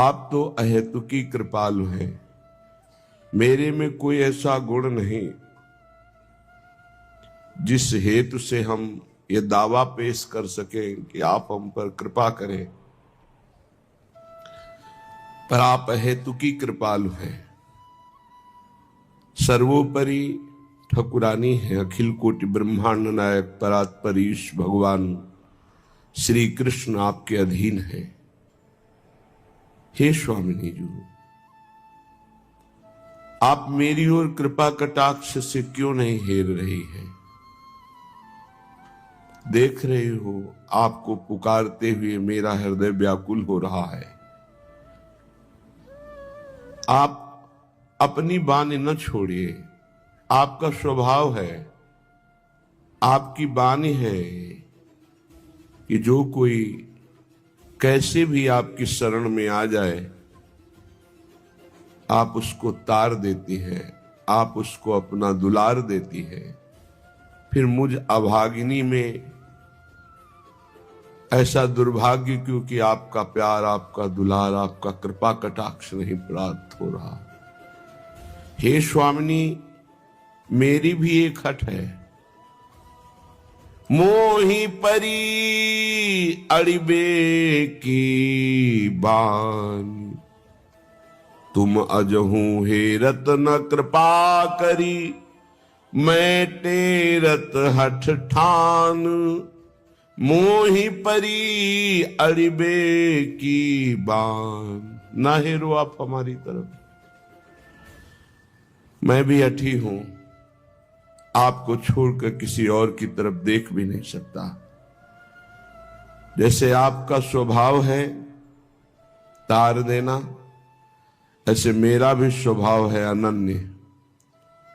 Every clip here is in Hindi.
आप तो अहेतुकी कृपालु हैं, मेरे में कोई ऐसा गुण नहीं जिस हेतु से हम ये दावा पेश कर सकें कि आप हम पर कृपा करें, पर आप अहेतुकी कृपालु हैं। सर्वोपरि ठकुरानी है, अखिल कोटि ब्रह्मांड नायक परात्परीश भगवान श्री कृष्ण आपके अधीन है। हे स्वामिनी जी, आप मेरी ओर कृपा कटाक्ष से क्यों नहीं हेर रही है? देख रहे हो, आपको पुकारते हुए मेरा हृदय व्याकुल हो रहा है। आप अपनी बानी न छोड़िए, आपका स्वभाव है, आपकी बानी है कि जो कोई कैसे भी आपकी शरण में आ जाए, आप उसको तार देती है, आप उसको अपना दुलार देती है। फिर मुझ अभागिनी में ऐसा दुर्भाग्य क्योंकि आपका प्यार, आपका दुलार, आपका कृपा कटाक्ष नहीं प्राप्त हो रहा। हे स्वामिनी, मेरी भी एक हठ है, मोहि परी अड़िबे की बान, तुम अजहू हेरत न कृपा करी, मैं टेरत हठ ठान, मोहि परी अड़िबे की बान। ना हेरो आप हमारी तरफ, मैं भी अठी हूं, आपको छोड़कर किसी और की तरफ देख भी नहीं सकता। जैसे आपका स्वभाव है तार देना, ऐसे मेरा भी स्वभाव है अनन्य।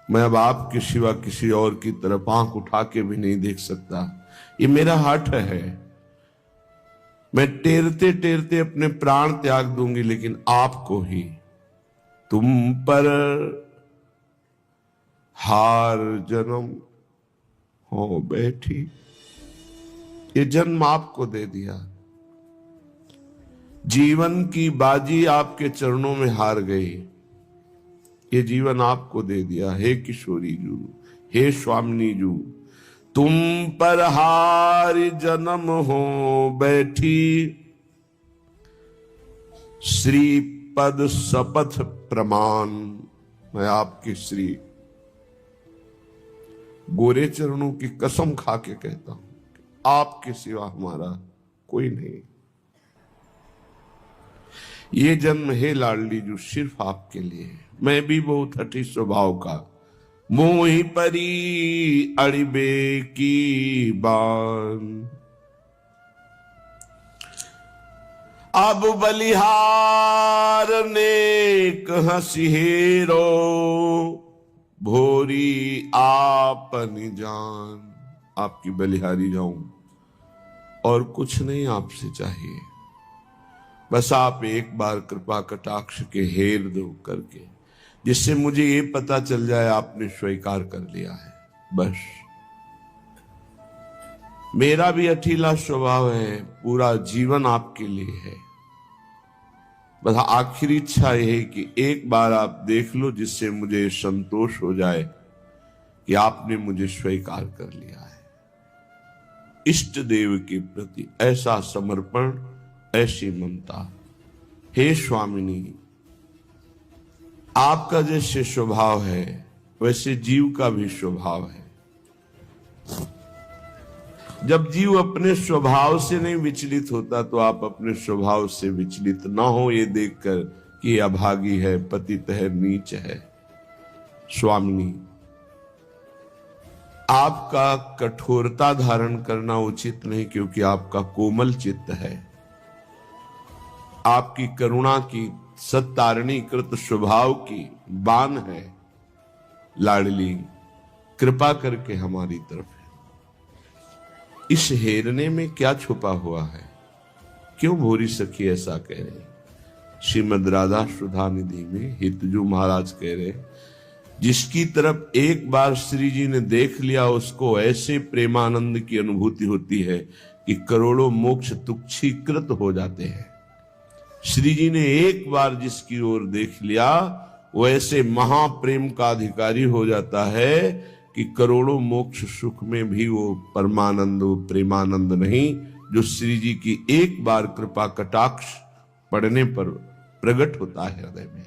मैं अब आपके सिवा किसी और की तरफ आंख उठा के भी नहीं देख सकता। ये मेरा हठ है, मैं टेरते टेरते अपने प्राण त्याग दूंगी, लेकिन आपको ही। तुम पर हार जन्म हो बैठी, ये जन्म आपको दे दिया, जीवन की बाजी आपके चरणों में हार गई, ये जीवन आपको दे दिया। हे किशोरी जू, हे स्वामिनी जू, तुम पर हार जन्म हो बैठी, श्री पद शपथ प्रमाण। मैं आपके श्री गोरे चरणों की कसम खा के कहता हूं, आपके सिवा हमारा कोई नहीं। ये जन्म है लाडली जो सिर्फ आपके लिए है। मैं भी बहुत हठी स्वभाव का, मोहि परी अड़िबे की बान, अब बलिहार नेक हंसी हेरो, भोरी आपनी जान। आपकी बलिहारी जाऊं, और कुछ नहीं आपसे चाहिए, बस आप एक बार कृपा कटाक्ष के हेर दो करके, जिससे मुझे ये पता चल जाए आपने स्वीकार कर लिया है। बस मेरा भी अठीला स्वभाव है, पूरा जीवन आपके लिए है। बस आखिरी इच्छा यह है कि एक बार आप देख लो, जिससे मुझे संतोष हो जाए कि आपने मुझे स्वीकार कर लिया है। इष्ट देव के प्रति ऐसा समर्पण, ऐसी ममता। हे स्वामिनी, आपका जैसे स्वभाव है वैसे जीव का भी स्वभाव है। जब जीव अपने स्वभाव से नहीं विचलित होता, तो आप अपने स्वभाव से विचलित ना हो ये देखकर कि ये अभागी है, पतित है, नीच है। स्वामिनी, आपका कठोरता धारण करना उचित नहीं, क्योंकि आपका कोमल चित्त है। आपकी करुणा की सत्तारणी कृत स्वभाव की बान है लाडली, कृपा करके हमारी तरफ है। इस हेरने में क्या छुपा हुआ है? क्यों भोरी सखी ऐसा कह रहे? श्रीमद राधा सुधा निधि में हितजू महाराज कह रहे, जिसकी तरफ एक बार श्री जी ने देख लिया, उसको ऐसे प्रेमानंद की अनुभूति होती है कि करोड़ों मोक्ष तुच्छीकृत हो जाते हैं। श्री जी ने एक बार जिसकी ओर देख लिया वो ऐसे महाप्रेम का अधिकारी हो जाता है कि करोड़ों मोक्ष सुख में भी वो परमानंद प्रेमानंद नहीं जो श्री जी की एक बार कृपा कटाक्ष पड़ने पर प्रकट होता है हृदय में।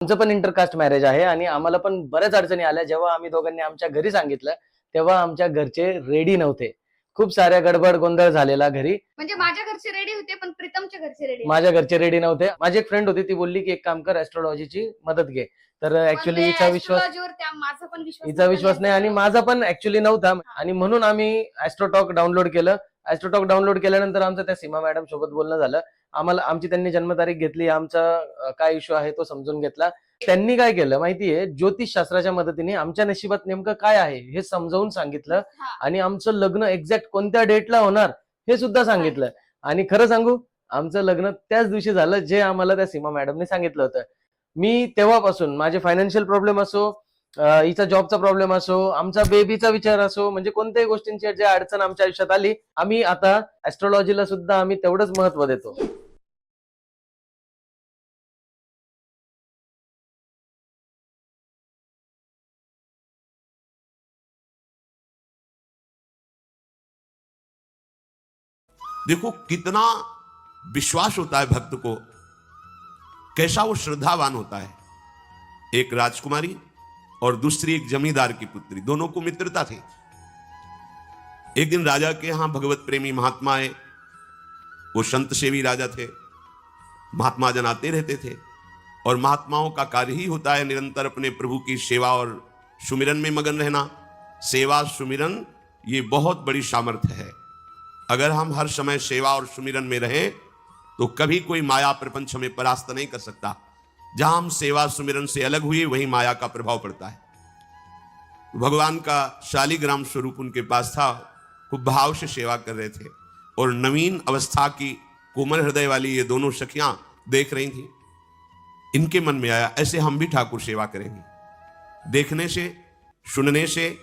आमचं पण इंटरकास्ट मॅरेज आहे आणि आम्हाला पण बऱ्याच अडचणी आल्या। जेव्हा आम्ही दोघांनी आमच्या घरी सांगितलं तेव्हा आमच्या घरचे रेडी नव्हते। खूप साऱ्या गडबड गोंधळ झालेला घरी। म्हणजे माझ्या घरचे रेडी होते पण प्रीतमच्या घरचे रेडी माझ्या घरचे रेडी नव्हते। माझी एक फ्रेंड होती ती बोलली की एक काम कर ऍस्ट्रोलॉजीची मदत घे। तर ऍक्च्युअली हिचा विश्वास नाही आणि माझा पण ऍक्च्युअली नव्हता आणि म्हणून आम्ही ऍस्ट्रोटॉक डाउनलोड केलं। ऍस्ट्रोटॉक डाउनलोड केल्यानंतर आमचं त्या सीमा मॅडम सोबत बोलणं झालं। आम्हाला आमची त्यांनी जन्मतारीख घेतली, आमचा काय इश्यू आहे तो समजून घेतला। त्यांनी काय केलं माहितीये, ज्योतिष शास्त्राच्या मदतीने आमच्या नशिबात नेमकं काय आहे हे समजावून सांगितलं आणि आमचं लग्न एक्झॅक्ट कोणत्या डेटला होणार हे सुद्धा सांगितलं। आणि खरं सांगू आमचं लग्न त्याच दिवशी झालं जे आम्हाला त्या सीमा मॅडमने सांगितलं होतं। मी तेव्हापासून माझे फायनान्शियल प्रॉब्लेम असो, हिचा जॉबचा प्रॉब्लेम असो, आमचा बेबीचा विचार असो, म्हणजे कोणत्याही गोष्टींची जे अडचण आमच्या आयुष्यात आली, आम्ही आता ऍस्ट्रोलॉजीला सुद्धा आम्ही तेवढंच महत्व देतो। देखो कितना विश्वास होता है भक्त को, कैसा वो श्रद्धावान होता है। एक राजकुमारी और दूसरी एक जमींदार की पुत्री, दोनों को मित्रता थी। एक दिन राजा के यहां भगवत प्रेमी महात्मा आए। वो संत सेवी राजा थे। महात्मा जन आते रहते थे और महात्माओं का कार्य ही होता है निरंतर अपने प्रभु की सेवा और सुमिरन में मगन रहना। सेवा सुमिरन ये बहुत बड़ी सामर्थ्य है। अगर हम हर समय सेवा और सुमिरन में रहें तो कभी कोई माया प्रपंच हमें परास्त नहीं कर सकता। जहां हम सेवा सुमिरन से अलग हुए वहीं माया का प्रभाव पड़ता है। भगवान का शालिग्राम स्वरूप उनके पास था। खूब भाव से सेवा कर रहे थे और नवीन अवस्था की कोमल हृदय वाली ये दोनों सखियां देख रही थी। इनके मन में आया ऐसे हम भी ठाकुर सेवा करेंगे। देखने से सुनने से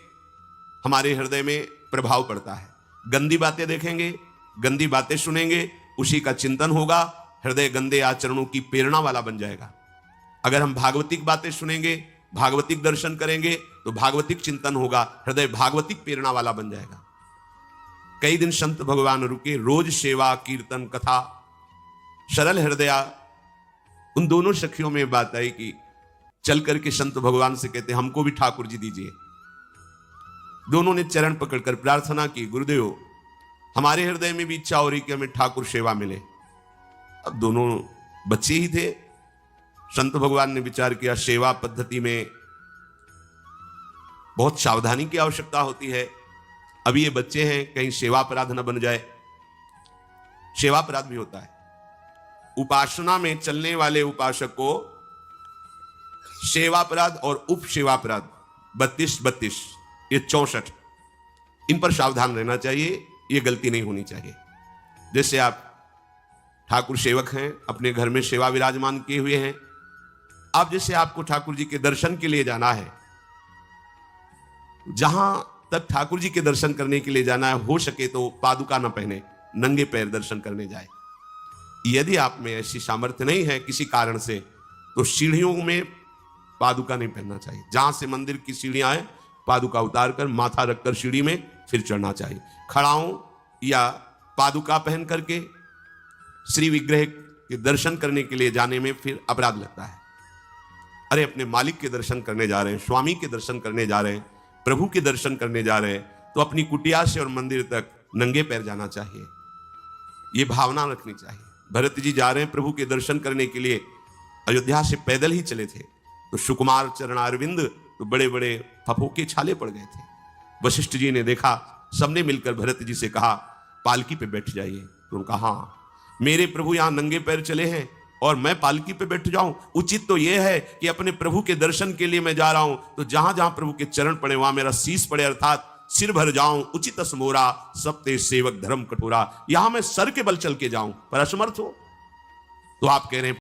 हमारे हृदय में प्रभाव पड़ता है। गंदी बातें देखेंगे, गंदी बातें सुनेंगे, उसी का चिंतन होगा, हृदय गंदे आचरणों की प्रेरणा वाला बन जाएगा। अगर हम भागवतिक बातें सुनेंगे, भागवतिक दर्शन करेंगे तो भागवतिक चिंतन होगा, हृदय भागवतिक प्रेरणा वाला बन जाएगा। कई दिन संत भगवान रुके, रोज सेवा कीर्तन कथा, सरल हृदया। उन दोनों सखियों में बात आई कि चल करके संत भगवान से कहते हमको भी ठाकुर जी दीजिए। दोनों ने चरण पकड़कर प्रार्थना की, गुरुदेव हमारे हृदय में भी इच्छा हो रही कि हमें ठाकुर सेवा मिले। अब दोनों बच्चे ही थे। संत भगवान ने विचार किया सेवा पद्धति में बहुत सावधानी की आवश्यकता होती है। अभी ये बच्चे हैं, कहीं सेवा अपराध न बन जाए। सेवा अपराध भी होता है। उपासना में चलने वाले उपासक को सेवा अपराध और उप सेवा अपराध 32 ये 64, इन पर सावधान रहना चाहिए। ये गलती नहीं होनी चाहिए। जैसे आप ठाकुर सेवक हैं, अपने घर में सेवा विराजमान किए हुए हैं। अब जैसे आपको ठाकुर जी के दर्शन के लिए जाना है, जहां तक ठाकुर जी के दर्शन करने के लिए जाना है, हो सके तो पादुका न पहने, नंगे पैर दर्शन करने जाए। यदि आप में ऐसी सामर्थ्य नहीं है किसी कारण से, तो सीढ़ियों में पादुका नहीं पहनना चाहिए। जहां से मंदिर की सीढ़ियां हैं, पादुका उतारकर माथा रखकर सीढ़ी में फिर चढ़ना चाहिए। खड़ाओं या पादुका पहन करके श्री विग्रह के दर्शन करने के लिए जाने में फिर अपराध लगता है। अरे अपने मालिक के दर्शन करने जा रहे हैं, स्वामी के दर्शन करने जा रहे हैं, प्रभु के दर्शन करने जा रहे हैं, तो अपनी कुटिया से और मंदिर तक नंगे पैर जाना चाहिए। ये भावना रखनी चाहिए। भरत जी जा रहे हैं प्रभु के दर्शन करने के लिए, अयोध्या से पैदल ही चले थे, तो सुकुमार चरणारविंद तो बड़े बड़े फफोके छाले पड़ गए थे। वशिष्ठ जी ने देखा, सबने मिलकर भरत जी से कहा पालकी पे बैठ जाइए। तो उन्होंने कहा हाँ, मेरे प्रभु यहां नंगे पैर चले हैं और मैं पालकी पे बैठ जाऊं? उचित तो यह है कि अपने प्रभु के दर्शन के लिए मैं जा रहा हूं, तो जहां जहां प्रभु के चरण पड़े वहां मेरा शीश पड़े, अर्थात सिर भर जाऊं। उचित असमोरा सबते सेवक धर्म कठोरा। यहां मैं सर के बल चल के जाऊं पर असमर्थ हो। तो आप कह रहे हैं